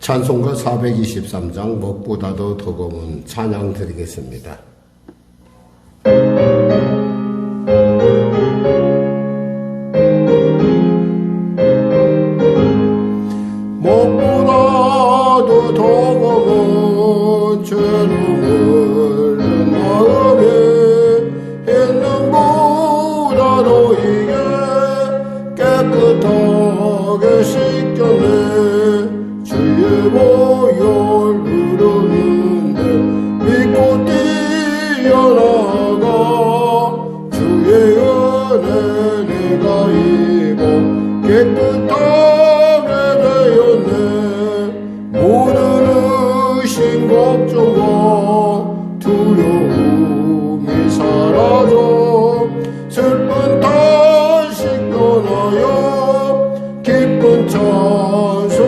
찬송가 423장 무엇보다도 더 고운 찬양 드리겠습니다. 무엇보다도 더 고운 죄로 물든 마음에 있는 보다도 이게 깨끗하게 씻겼네. 주의 보혈 흐르는데 믿고 뛰어나가 주의 은혜 내가 입어 깨끗하게 되었네. 모든 의심 걱정과 두려움이 사라져 슬픈 탄식 떠나여 기쁜 찬송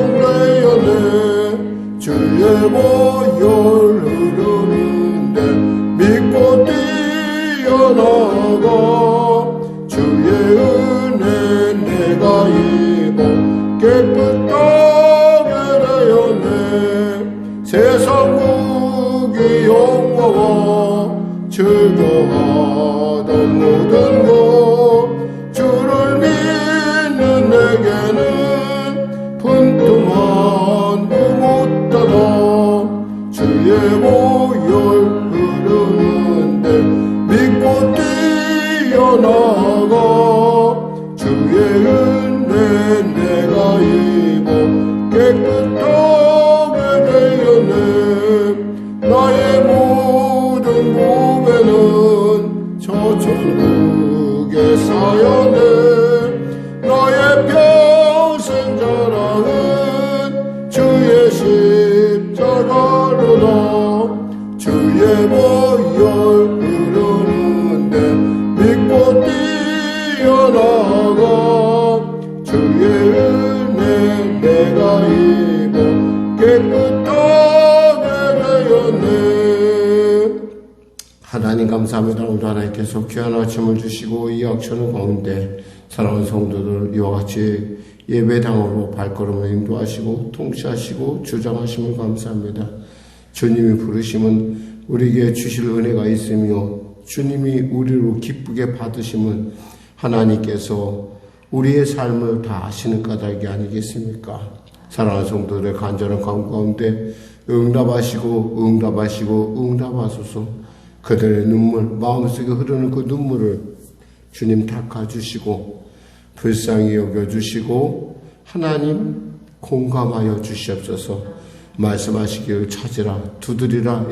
주의 보혈 흐르는데 믿고 뛰어나가 주의 은혜 내가 입어 깨끗하게 되었네. 세상 국이 영광과 즐겨하던 모든 것 주를 믿는 내게는 분통한 주의 보혈 흐르는데 믿고 뛰어나가 주의 은혜 내가 입어 깨끗하게 되었네. 나의 모든 몸에는 저 천국에 쌓였네. 나의 평생 자랑은 주의 십자가로다. 주의 보혈 흐르는데 믿고 뛰어나가 주의 은혜 내가 입어 깨끗하게 되었네. 하나님 감사합니다. 오늘 하나님께서 귀한 아침을 주시고 이 약초는 가운데 사랑하는 성도들 이와 같이 예배당으로 발걸음을 인도하시고 통치하시고 주장하심을 감사합니다. 주님이 부르심은 우리에게 주실 은혜가 있으며 주님이 우리로 기쁘게 받으심은 하나님께서 우리의 삶을 다 아시는 까닭이 아니겠습니까? 사랑하는 성도들의 간절한 간구 가운데 응답하소서. 그들의 눈물, 마음속에 흐르는 그 눈물을 주님 닦아주시고 불쌍히 여겨주시고 하나님 공감하여 주시옵소서. 말씀하시기를 찾으라 두드리라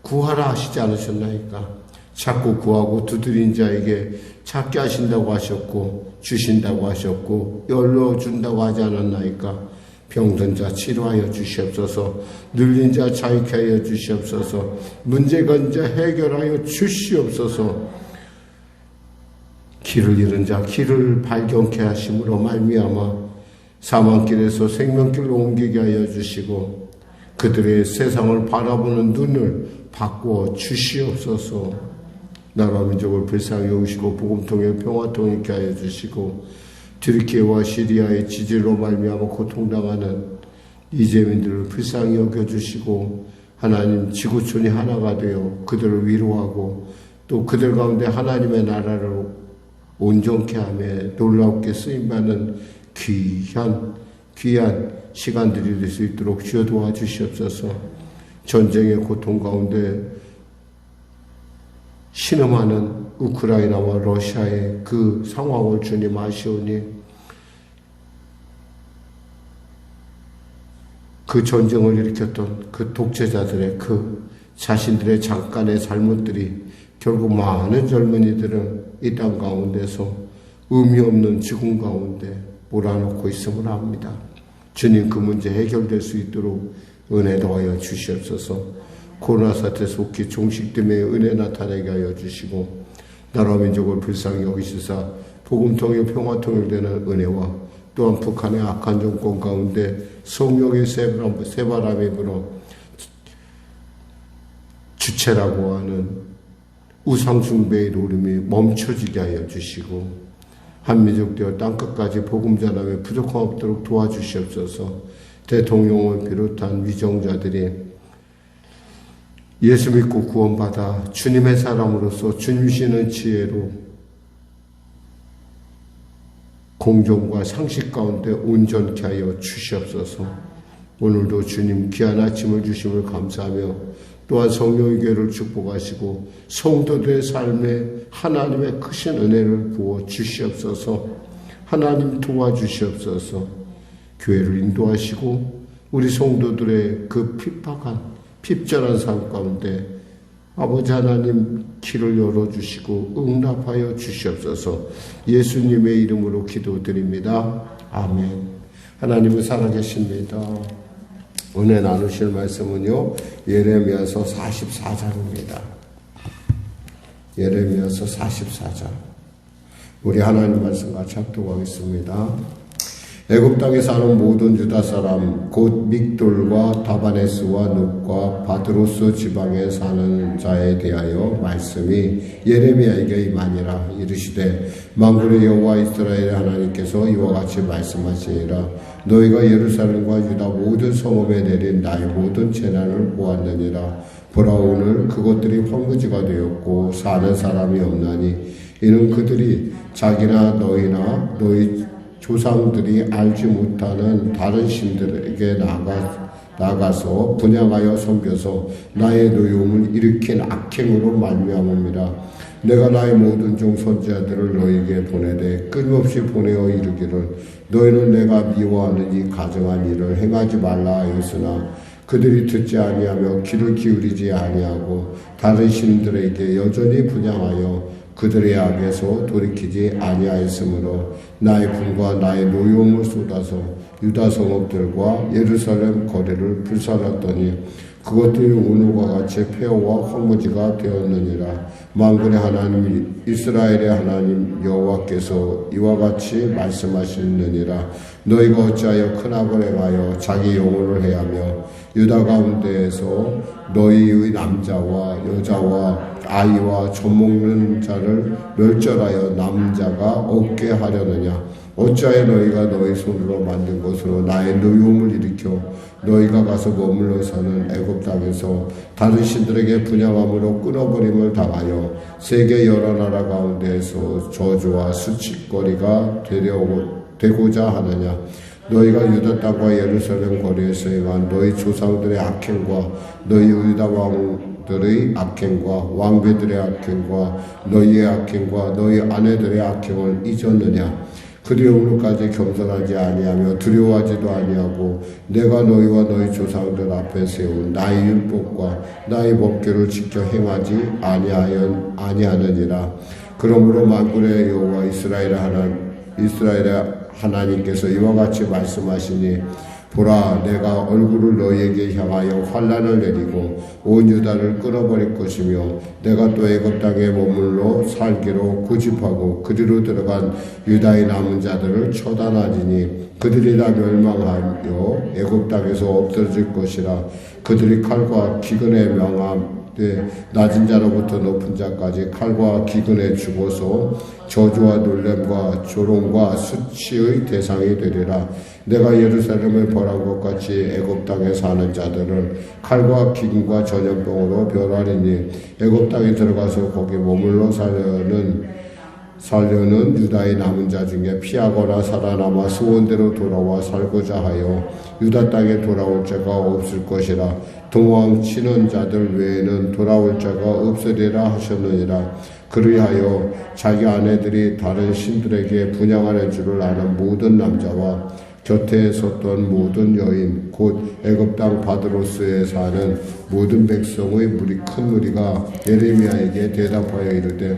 구하라 하시지 않으셨나이까? 자꾸 구하고 두드린 자에게 찾게 하신다고 하셨고 주신다고 하셨고 열어준다고 하지 않았나이까? 병든 자 치료하여 주시옵소서. 눌린 자 자유케 하여 주시옵소서. 문제 건 자 해결하여 주시옵소서. 길을 잃은 자 길을 발견케 하심으로 말미암아 사망길에서 생명길로 옮기게 하여 주시고 그들의 세상을 바라보는 눈을 바꾸어 주시옵소서. 나라 민족을 불쌍히 여기시고 복음통일 평화통일케 하여 주시고 튀르키예와 시리아의 지진으로 말미암아 고통당하는 이재민들을 불쌍히 여겨주시고 하나님 지구촌이 하나가 되어 그들을 위로하고 또 그들 가운데 하나님의 나라를 온전케 하며 놀랍게 쓰임받는 귀한 시간들이 될 수 있도록 주여 도와주시옵소서. 전쟁의 고통 가운데 신음하는 우크라이나와 러시아의 그 상황을 주님 아시오니 그 전쟁을 일으켰던 그 독재자들의 그 자신들의 잠깐의 잘못들이 결국 많은 젊은이들은 이 땅 가운데서 의미 없는 죽음 가운데 몰아넣고 있음을 압니다. 주님 그 문제 해결될 수 있도록 은혜 더하여 주시옵소서. 코로나 사태 속히 종식됨의 은혜 나타내게 하여 주시고 나라 민족을 불쌍히 여기시사 복음통일 평화통일되는 은혜와 또한 북한의 악한 정권 가운데 성령의 새바람이 불어 주체라고 하는 우상숭배의 노름이 멈춰지게 하여 주시고 한민족 되어 땅끝까지 복음 전함에 부족함 없도록 도와주시옵소서. 대통령을 비롯한 위정자들이 예수 믿고 구원받아 주님의 사람으로서 주님시는 지혜로 공정과 상식 가운데 온전케 하여 주시옵소서. 오늘도 주님 귀한 아침을 주심을 감사하며 또한 성령의 교회를 축복하시고 성도들의 삶에 하나님의 크신 은혜를 부어 주시옵소서. 하나님 도와주시옵소서. 교회를 인도하시고 우리 성도들의 그 핍박한 핍절한 삶 가운데 아버지 하나님 길을 열어주시고 응답하여 주시옵소서. 예수님의 이름으로 기도드립니다. 아멘. 하나님은 살아계십니다. 은혜 나누실 말씀은요, 예레미야서 44장입니다. 예레미야서 44장. 우리 하나님 말씀 같이 합독하겠습니다. 애굽 땅에 사는 모든 유다 사람 곧 믹돌과 다바네스와 눕과 바드로스 지방에 사는 자에 대하여 말씀이 예레미야에게 임하니라. 이르시되 만군의 여호와 이스라엘의 하나님께서 이와 같이 말씀하시니라. 너희가 예루살렘과 유다 모든 성읍에 내린 나의 모든 재난을 보았느니라. 보라, 오늘 그것들이 황무지가 되었고 사는 사람이 없나니 이는 그들이 자기나 너희나 너희 조상들이 알지 못하는 다른 신들에게 나가서 분향하여 섬겨서 나의 노여움을 일으킨 악행으로 말미암음이라. 내가 나의 모든 종 선지자들을 너희에게 보내되 끊임없이 보내어 이르기를 너희는 내가 미워하는 이 가증한 일을 행하지 말라 하였으나 그들이 듣지 아니하며 귀를 기울이지 아니하고 다른 신들에게 여전히 분향하여 그들의 악에서 돌이키지 아니하였으므로 나의 분과 나의 노여움을 쏟아서 유다 성읍들과 예루살렘 거리를 불살랐더니 그것들이 오늘과 같이 폐허와 황무지가 되었느니라. 만군의 하나님 이스라엘의 하나님 여호와께서 이와 같이 말씀하시느니라. 너희가 어찌하여 큰 악을 행하여 자기 영혼을 해하며 유다 가운데에서 너희의 남자와 여자와 아이와 젖먹는 자를 멸절하여 남자가 없게 하려느냐. 어찌하여 너희가 너희 손으로 만든 것으로 나의 노여움을 일으켜 너희가 가서 머물러 사는 애굽 땅에서 다른 신들에게 분향함으로 끊어버림을 당하여 세계 여러 나라 가운데에서 저주와 수치거리가 되고자 하느냐. 너희가 유다 땅과 예루살렘 거리에서 행한 너희 조상들의 악행과 너희 유다 왕들의 악행과 왕배들의 악행과 너희의 악행과 너희 아내들의 악행을 잊었느냐. 그들이 오늘까지 겸손하지 아니하며 두려워하지도 아니하고 내가 너희와 너희 조상들 앞에 세운 나의 율법과 나의 법규를 지켜 행하지 아니하느니라. 그러므로 만군의 여호와 이스라엘의 하나님께서 이와 같이 말씀하시니 보라, 내가 얼굴을 너희에게 향하여 환난을 내리고 온 유다를 끊어버릴 것이며 내가 또 애굽 땅에 머물러 살기로 고집하고 그리로 들어간 유다의 남은 자들을 처단하리니 그들이 다 멸망하여 애굽 땅에서 없어질 것이라. 그들이 칼과 기근에 명함 낮은 자로부터 높은 자까지 칼과 기근에 죽어서 저주와 놀램과 조롱과 수치의 대상이 되리라. 내가 예루살렘을 벌한 것 같이 애굽 땅에 사는 자들을 칼과 기근과 전염병으로 멸하리니 애굽 땅에 들어가서 거기 머물러 살려는 유다의 남은 자 중에 피하거나 살아남아 수원대로 돌아와 살고자 하여 유다 땅에 돌아올 자가 없을 것이라. 도망치는 자들 외에는 돌아올 자가 없으리라 하셨느니라. 그리하여 자기 아내들이 다른 신들에게 분향하는 줄을 아는 모든 남자와 곁에 섰던 모든 여인 곧 애굽 땅 바드로스에 사는 모든 백성의 큰 무리가 예레미야에게 대답하여 이르되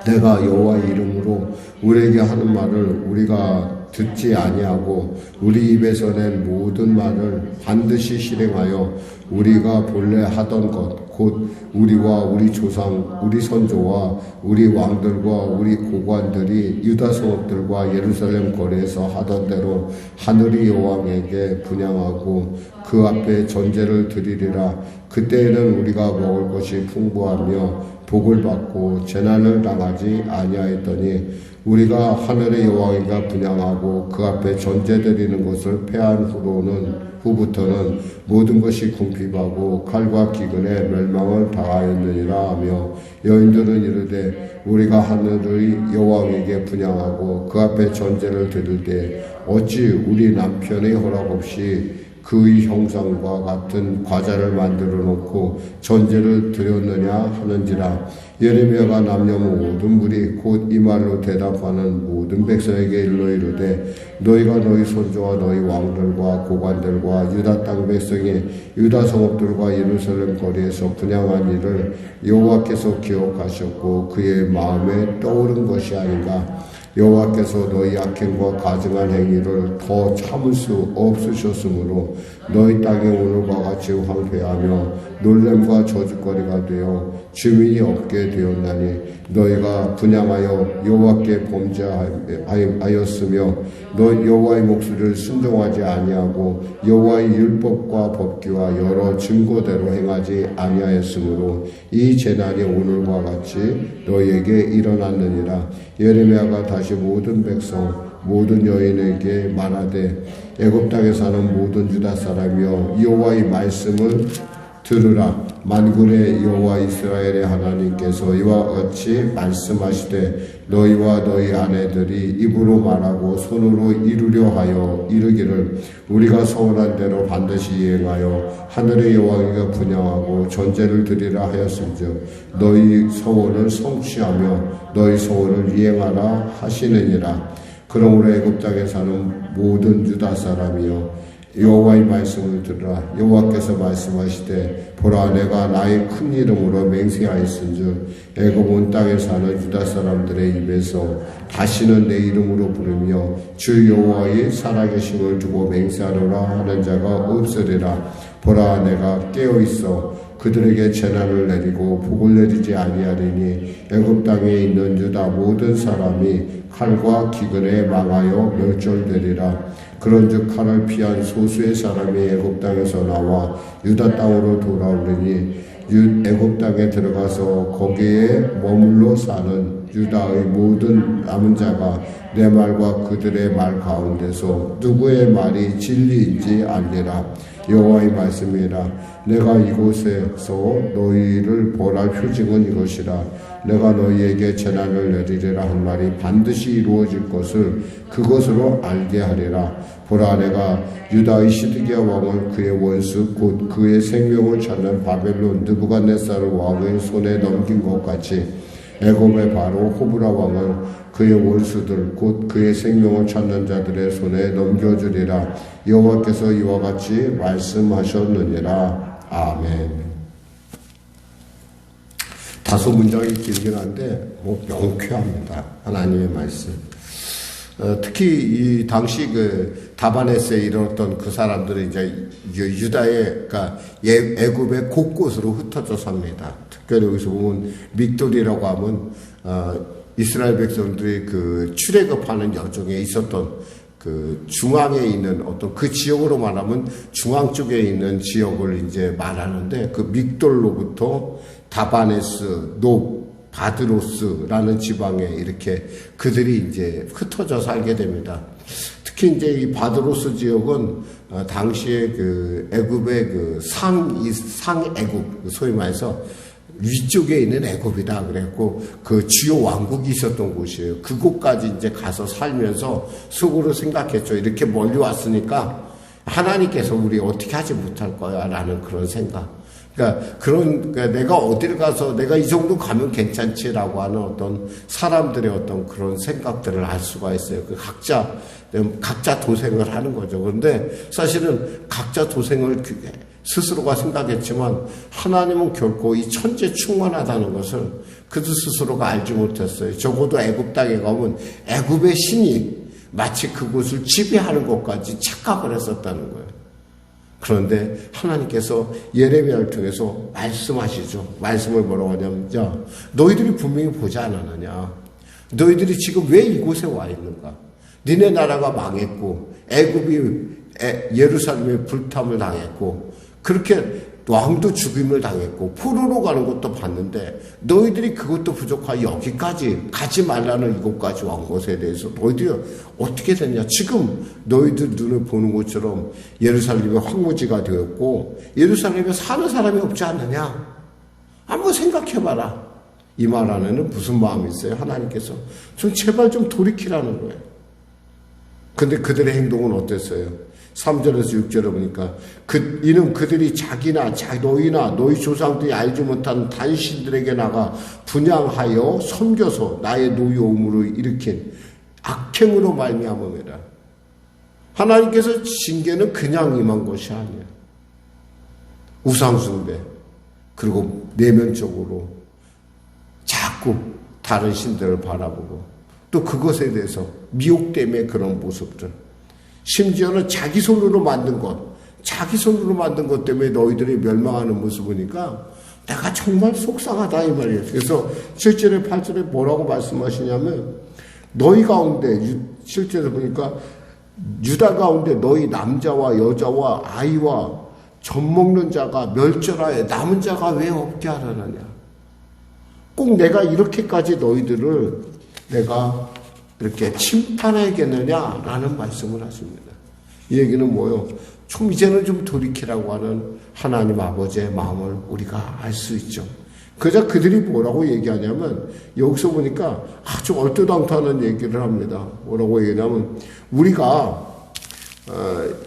내가 여호와의 이름으로 우리에게 하는 말을 우리가 듣지 아니하고 우리 입에서 낸 모든 말을 반드시 실행하여 우리가 본래 하던 것 곧 우리와 우리 조상 우리 선조와 우리 왕들과 우리 고관들이 유다 성읍들과 예루살렘 거리에서 하던 대로 하늘의 여호와에게 분향하고 그 앞에 전제를 드리리라. 그때에는 우리가 먹을 것이 풍부하며 복을 받고 재난을 당하지 아니하였더니 우리가 하늘의 여호와가 분향하고 그 앞에 전제 드리는 것을 패한 후부터는 모든 것이 궁핍하고 칼과 기근에 멸망을 당하였느니라 하며 여인들은 이르되 우리가 하늘의 여호와에게 분향하고 그 앞에 전제를 드릴 때 어찌 우리 남편의 허락 없이 그의 형상과 같은 과자를 만들어 놓고 전제를 드렸느냐 하는지라. 예레미야가 남녀 모든 무리 곧 이 말로 대답하는 모든 백성에게 일러 이르되 너희가 너희 손주와 너희 왕들과 고관들과 유다 땅 백성이 유다 성읍들과 예루살렘 거리에서 분향한 일을 여호와께서 기억하셨고 그의 마음에 떠오른 것이 아닌가. 여호와께서 너희 악행과 가증한 행위를 더 참을 수 없으셨으므로 너희 땅이 오늘과 같이 황폐하며 놀램과 저주거리가 되어 주민이 없게 되었나니 너희가 분향하여 여호와께 범죄하였으며 너 여호와의 목소리를 순종하지 아니하고 여호와의 율법과 법규와 여러 증거대로 행하지 아니하였으므로 이 재난이 오늘과 같이 너희에게 일어났느니라. 예레미야가 다시 모든 백성 모든 여인에게 말하되 애굽 땅에 사는 모든 유다 사람이여 여호와의 말씀을 들으라. 만군의 여호와 이스라엘의 하나님께서 이와 같이 말씀하시되 너희와 너희 아내들이 입으로 말하고 손으로 이루려 하여 이르기를 우리가 서원한 대로 반드시 이행하여 하늘의 여호와에게 분향하고 전제를 드리라 하였은즉 너희 서원을 성취하며 너희 서원을 이행하라 하시느니라. 그러므로 애굽 땅에 사는 모든 유다 사람이여 여호와의 말씀을 들으라. 여호와께서 말씀하시되 보라 내가 나의 큰 이름으로 맹세하였은즉 애굽 온 땅에 사는 유다 사람들의 입에서 다시는 내 이름으로 부르며 주 여호와의 살아계심을 두고 맹세하노라 하는 자가 없으리라. 보라 내가 깨어있어 그들에게 재난을 내리고 복을 내리지 아니하리니 애굽 땅에 있는 유다 모든 사람이 칼과 기근에 망하여 멸절되리라. 그런즉 칼을 피한 소수의 사람이 애굽 땅에서 나와 유다 땅으로 돌아오리니 애굽 땅에 들어가서 거기에 머물러 사는 유다의 모든 남은 자가 내 말과 그들의 말 가운데서 누구의 말이 진리인지 알리라. 여호와의 말씀이라. 내가 이곳에서 너희를 벌할 표징은 이것이라. 내가 너희에게 재난을 내리리라 한 말이 반드시 이루어질 것을 그것으로 알게 하리라. 보라 내가 유다의 시드기야 왕을 그의 원수 곧 그의 생명을 찾는 바벨론 느부갓네살 왕의 손에 넘긴 것 같이 애굽의 바로 호브라 왕을 그의 원수들 곧 그의 생명을 찾는 자들의 손에 넘겨주리라. 여호와께서 이와 같이 말씀하셨느니라. 아멘. 다소 문장이 길긴 한데 명쾌합니다. 하나님의 말씀. 특히 이 당시 그 다바네스에 이르렀던 그 사람들이 이제 유다의 그러니까 애굽의 곳곳으로 흩어져 삽니다. 특별히 여기서 보면 믹돌이라고 하면 이스라엘 백성들이 그 출애굽하는 여정에 있었던 그 중앙에 있는 어떤 그 지역으로 말하면 중앙 쪽에 있는 지역을 이제 말하는데 그 믹돌로부터 다바네스, 높, 바드로스라는 지방에 이렇게 그들이 이제 흩어져 살게 됩니다. 특히 이제 이 바드로스 지역은 당시에 그 애굽의 그 상애굽, 소위 말해서 위쪽에 있는 애굽이다 그랬고 그 주요 왕국이 있었던 곳이에요. 그곳까지 이제 가서 살면서 속으로 생각했죠. 이렇게 멀리 왔으니까 하나님께서 우리 어떻게 하지 못할 거야라는 그런 생각. 그러니까 내가 어디를 가서 내가 이 정도 가면 괜찮지라고 하는 어떤 사람들의 어떤 그런 생각들을 알 수가 있어요. 그 각자 도생을 하는 거죠. 그런데 사실은 각자 도생을 스스로가 생각했지만 하나님은 결코 이 천재 충만하다는 것을 그들 스스로가 알지 못했어요. 적어도 애굽 땅에 가면 애굽의 신이 마치 그곳을 지배하는 것까지 착각을 했었다는 거예요. 그런데 하나님께서 예레미야를 통해서 말씀하시죠. 말씀을 뭐라고 하냐면 너희들이 분명히 보지 않았느냐. 너희들이 지금 왜 이곳에 와 있는가. 니네 나라가 망했고 애굽이 예루살렘에 불탐을 당했고 그렇게 왕도 죽임을 당했고 포로로 가는 것도 봤는데 너희들이 그것도 부족하여 여기까지 가지 말라는 이곳까지 온 것에 대해서 너희들이 어떻게 됐냐. 지금 너희들 눈을 보는 것처럼 예루살렘이 황무지가 되었고 예루살렘에 사는 사람이 없지 않느냐. 한번 생각해봐라. 이 말 안에는 무슨 마음이 있어요? 하나님께서 좀 제발 좀 돌이키라는 거예요. 근데 그들의 행동은 어땠어요? 3절에서 6절에 보니까 이는 그들이 자기나 너희나 너희 조상들이 알지 못한 단신들에게 나가 분양하여 섬겨서 나의 노여움으로 일으킨 악행으로 말미암음이라. 하나님께서 징계는 그냥 임한 것이 아니에요. 우상숭배 그리고 내면적으로 자꾸 다른 신들을 바라보고 또 그것에 대해서 미혹됨의 그런 모습들, 심지어는 자기 손으로 만든 것 때문에 너희들이 멸망하는 모습 보니까 내가 정말 속상하다 이 말이에요. 그래서 7절에 8절에 뭐라고 말씀하시냐면 너희 가운데 실제로 보니까 유다 가운데 너희 남자와 여자와 아이와 젖먹는 자가 멸절하여 남은 자가 왜 없게 하려느냐. 꼭 내가 이렇게까지 너희들을 내가 이렇게 침판하겠느냐라는 말씀을 하십니다. 이 얘기는 뭐요? 좀 이제는 좀 돌이키라고 하는 하나님 아버지의 마음을 우리가 알 수 있죠. 그저 그들이 뭐라고 얘기하냐면 여기서 보니까 아주 얼토당토하는 얘기를 합니다. 뭐라고 얘기하냐면 우리가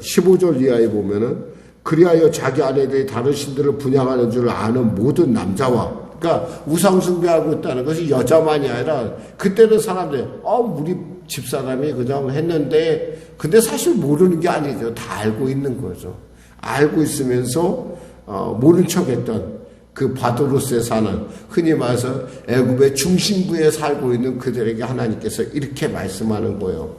15절 이하에 보면은 그리하여 자기 아내들이 다른 신들을 분양하는 줄 아는 모든 남자와 그러니까 우상숭배하고 있다는 것이 여자만이 아니라 그때는 사람들이 우리 집사람이 그냥 했는데 근데 사실 모르는 게 아니죠. 다 알고 있는 거죠. 알고 있으면서 모른 척했던 그 바도로스에 사는 흔히 말해서 애굽의 중심부에 살고 있는 그들에게 하나님께서 이렇게 말씀하는 거예요.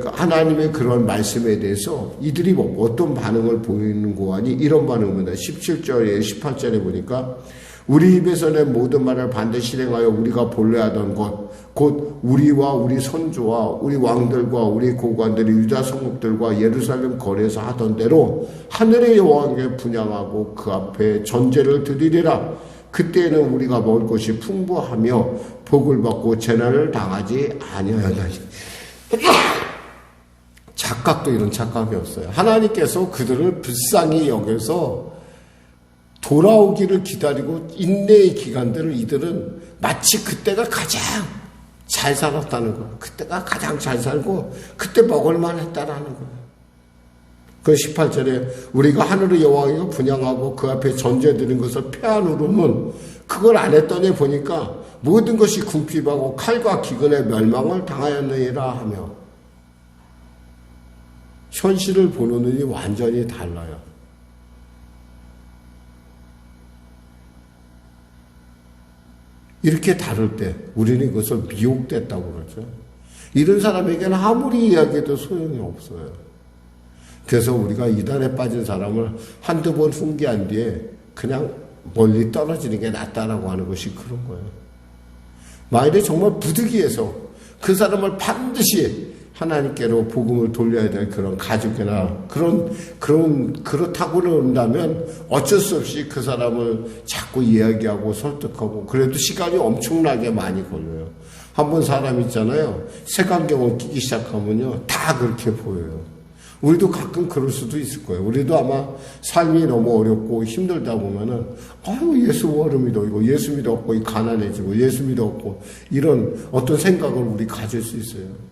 하나님의 그런 말씀에 대해서 이들이 어떤 반응을 보이는 거 아니 이런 반응입니다. 17절에 18절에 보니까 우리 입에서 낸 모든 말을 반드시 실행하여 우리가 본래 하던 것 곧 우리와 우리 선조와 우리 왕들과 우리 고관들이 유다 성읍들과 예루살렘 거리에서 하던 대로 하늘의 여호와께 분향하고 그 앞에 전제를 드리리라. 그때에는 우리가 먹을 것이 풍부하며 복을 받고 재난을 당하지 아니하였나니. 착각도 이런 착각이 없어요. 하나님께서 그들을 불쌍히 여겨서 돌아오기를 기다리고 인내의 기간들을 이들은 마치 그때가 가장 잘 살았다는 거예요. 그때가 가장 잘 살고 그때 먹을만 했다라는 거예요. 그 18절에 우리가 하늘의 여호와께 분향하고 그 앞에 전제드린 것을 폐한 후로는 그걸 안 했더니 보니까 모든 것이 궁핍하고 칼과 기근의 멸망을 당하였느니라 하며 현실을 보는 눈이 완전히 달라요. 이렇게 다룰 때 우리는 그것을 미혹됐다고 그러죠. 이런 사람에게는 아무리 이야기해도 소용이 없어요. 그래서 우리가 이단에 빠진 사람을 한두 번 훈계한 뒤에 그냥 멀리 떨어지는 게 낫다라고 하는 것이 그런 거예요. 만일에 정말 부득이해서 그 사람을 반드시 하나님께로 복음을 돌려야 될 그런 가족이나 그렇다고는 한다면 어쩔 수 없이 그 사람을 자꾸 이야기하고 설득하고 그래도 시간이 엄청나게 많이 걸려요. 한번 사람 있잖아요. 색안경을 끼기 시작하면요. 다 그렇게 보여요. 우리도 가끔 그럴 수도 있을 거예요. 우리도 아마 삶이 너무 어렵고 힘들다 보면은 예수 뭐를 믿어 이거 예수 믿었고 가난해지고 예수 믿었고 이런 어떤 생각을 우리 가질 수 있어요.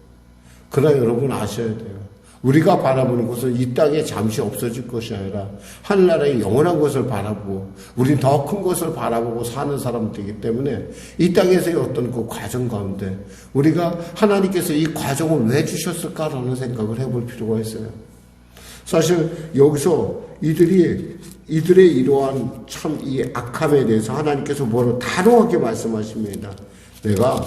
그러나 여러분 아셔야 돼요. 우리가 바라보는 것은 이 땅에 잠시 없어질 것이 아니라 하늘나라의 영원한 것을 바라보고 우리는 더 큰 것을 바라보고 사는 사람들이기 때문에 이 땅에서의 어떤 그 과정 가운데 우리가 하나님께서 이 과정을 왜 주셨을까라는 생각을 해볼 필요가 있어요. 사실 여기서 이들의 이러한 참 이 악함에 대해서 하나님께서 뭐로 단호하게 말씀하십니다. 내가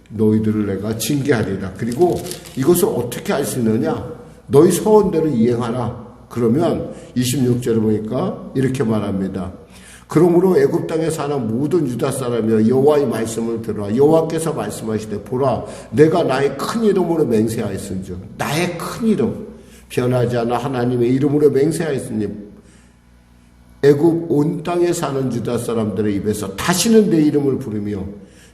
너희들을 내가 징계하리라. 그리고 이것을 어떻게 할 수 있느냐? 너희 서원대로 이행하라. 그러면 26절을 보니까 이렇게 말합니다. 그러므로 애굽 땅에 사는 모든 유다 사람이여 여호와의 말씀을 들으라. 여호와께서 말씀하시되 보라 내가 나의 큰 이름으로 맹세하였은즉 나의 큰 이름 변하지 않아 하나님의 이름으로 맹세하였으니 애굽 온 땅에 사는 유다 사람들의 입에서 다시는 내 이름을 부르며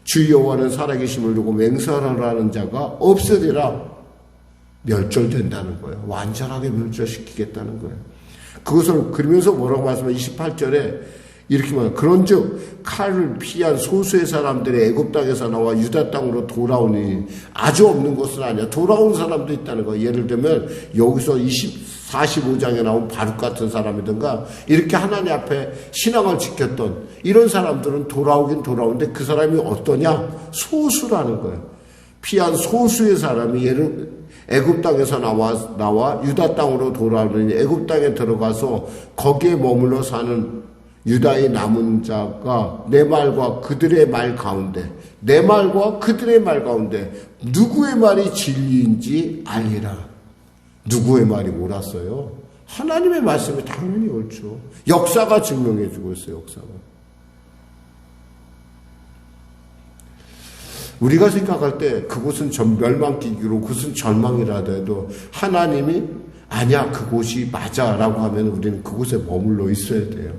주 여호와는 살아계심을 두고 맹세하라는 자가 없으리라. 멸절된다는 거예요. 완전하게 멸절시키겠다는 거예요. 그것을 그러면서 뭐라고 말씀하면 28절에 이렇게 말해요. 그런즉 칼을 피한 소수의 사람들이 애굽 땅에서 나와 유다 땅으로 돌아오니 아주 없는 것은 아니야. 돌아온 사람도 있다는 거예요. 예를 들면 여기서 45장에 나온 바룩 같은 사람이든가 이렇게 하나님 앞에 신앙을 지켰던 이런 사람들은 돌아오긴 돌아오는데 그 사람이 어떠냐? 소수라는 거예요. 피한 소수의 사람이 애굽 땅에서 나와 유다 땅으로 돌아오니 애굽 땅에 들어가서 거기에 머물러 사는 유다의 남은 자가 내 말과 그들의 말 가운데 누구의 말이 진리인지 알리라. 누구의 말이 옳았어요? 하나님의 말씀이 당연히 옳죠. 역사가 증명해 주고 있어요. 역사가. 우리가 생각할 때 그곳은 멸망기기로 그것은 절망이라도 해도 하나님이 아니야 그곳이 맞아 라고 하면 우리는 그곳에 머물러 있어야 돼요.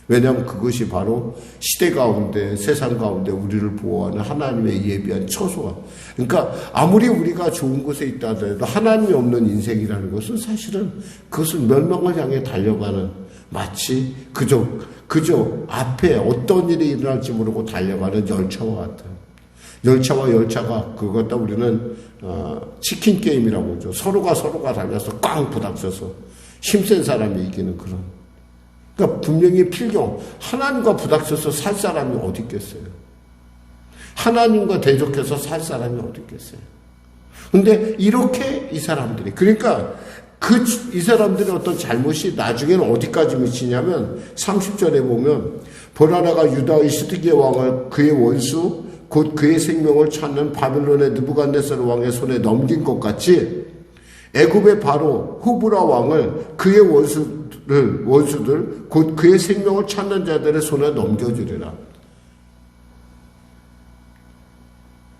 왜냐하면 그것이 바로 시대 가운데 세상 가운데 우리를 보호하는 하나님의 예비한 처소가. 그러니까 아무리 우리가 좋은 곳에 있다 하더라도 하나님이 없는 인생이라는 것은 사실은 그것은 멸망을 향해 달려가는 마치 그저 앞에 어떤 일이 일어날지 모르고 달려가는 열차와 같아요. 열차와 열차가 그것도 우리는 치킨 게임이라고 하죠. 서로가 달려서 꽝 부닥쳐서 힘센 사람이 이기는 그런. 그러니까 분명히 필경 하나님과 부닥쳐서 살 사람이 어디 있겠어요? 하나님과 대적해서 살 사람이 어디 있겠어요? 근데 이렇게 이 사람들이 그러니까 이 사람들의 어떤 잘못이 나중에는 어디까지 미치냐면 30절에 보면 보라나가 유다의 시드기야 왕을 그의 원수 곧 그의 생명을 찾는 바빌론의 느부갓네살 왕의 손에 넘긴 것 같이 애굽의 바로 후브라 왕을 그의 원수들 곧 그의 생명을 찾는 자들의 손에 넘겨주리라.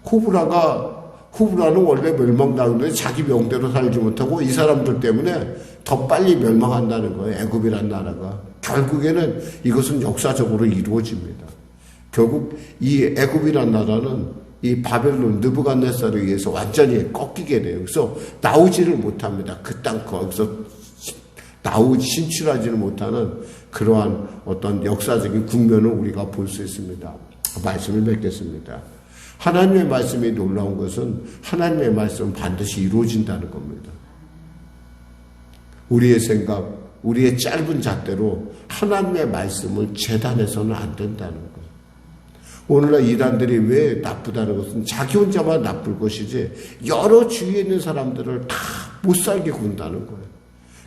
후브라는 원래 멸망당했는데 자기 명대로 살지 못하고 이 사람들 때문에 더 빨리 멸망한다는 거예요. 애굽이란 나라가. 결국에는 이것은 역사적으로 이루어집니다. 결국 이 애굽이란 나라는 이 바벨론 느부갓네살에 의해서 완전히 꺾이게 돼요. 그래서 나오지를 못합니다. 그 땅 거기서 신출하지는 못하는 그러한 어떤 역사적인 국면을 우리가 볼 수 있습니다. 말씀을 맺겠습니다. 하나님의 말씀이 놀라운 것은 하나님의 말씀은 반드시 이루어진다는 겁니다. 우리의 생각, 우리의 짧은 잣대로 하나님의 말씀을 재단해서는 안 된다는 거예요. 오늘날 이단들이 왜 나쁘다는 것은 자기 혼자만 나쁠 것이지 여러 주위에 있는 사람들을 다 못 살게 군다는 거예요.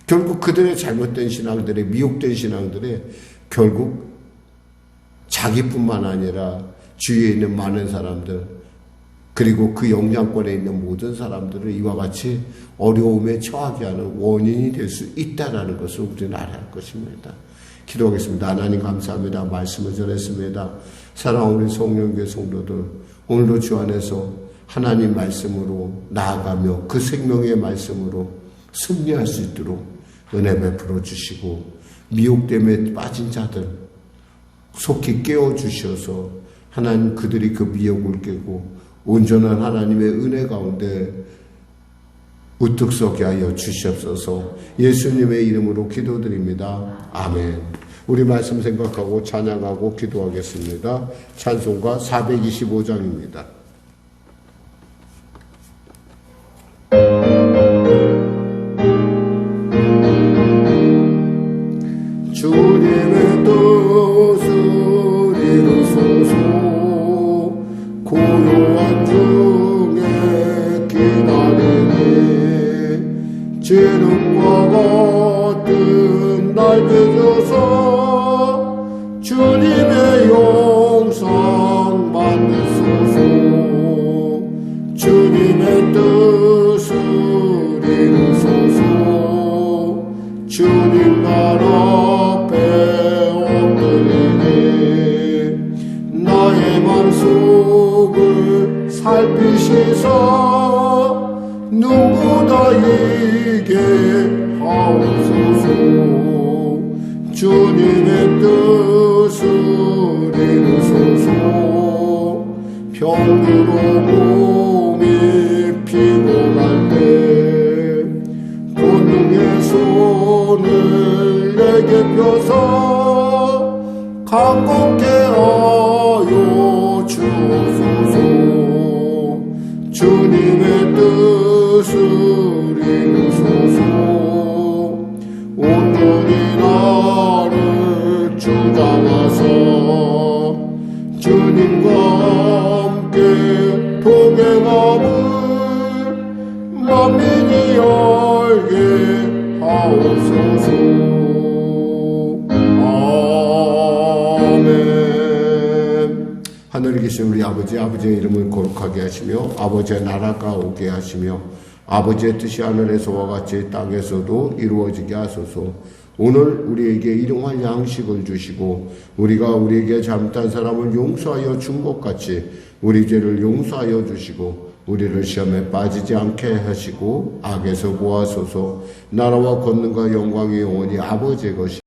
결국 그들의 잘못된 신앙들의 미혹된 신앙들이 결국 자기뿐만 아니라 주위에 있는 많은 사람들 그리고 그 영향권에 있는 모든 사람들을 이와 같이 어려움에 처하게 하는 원인이 될 수 있다는 것을 우리는 알아야 할 것입니다. 기도하겠습니다. 하나님 감사합니다. 말씀을 전했습니다. 사랑하는 우리 성령교회 성도들 오늘도 주 안에서 하나님 말씀으로 나아가며 그 생명의 말씀으로 승리할 수 있도록 은혜 베풀어 주시고 미혹됨에 빠진 자들 속히 깨워주셔서 하나님 그들이 그 미혹을 깨고 온전한 하나님의 은혜 가운데 우뚝 서게 하여 주시옵소서. 예수님의 이름으로 기도드립니다. 아멘. 우리 말씀 생각하고 찬양하고 기도하겠습니다. 찬송가 425장입니다. 주님의 뜻을 이루소서. 고요한 중에 기다리니 지름과 같은 날개 져서 주님의 영상 만드소서. 주님의 뜻을 이루소서. 주님 나라 앞에 엎드리니 나의 맘속을 살피시사 눈 모두 다 이게 하옵소서. 주님의 뜻을 이루소서. 병으로 몸이 피곤할 때 권능의 손을 내게 펴서 강건케 하여 주옵소서. 주님의 뜻을 이루소서. 온전히 나를 주장하사 주님과 함께 동행함을 만민이 알게 하옵소서. 아멘. 하늘에 계신 우리 아버지의 이름을 거룩하게 하시며 아버지의 나라가 오게 하시며 아버지의 뜻이 하늘에서와 같이 땅에서도 이루어지게 하소서. 오늘 우리에게 일용할 양식을 주시고 우리가 우리에게 잘못한 사람을 용서하여 준 것 같이 우리 죄를 용서하여 주시고 우리를 시험에 빠지지 않게 하시고 악에서 구하소서. 나라와 권능과 영광이 영원히 아버지의 것이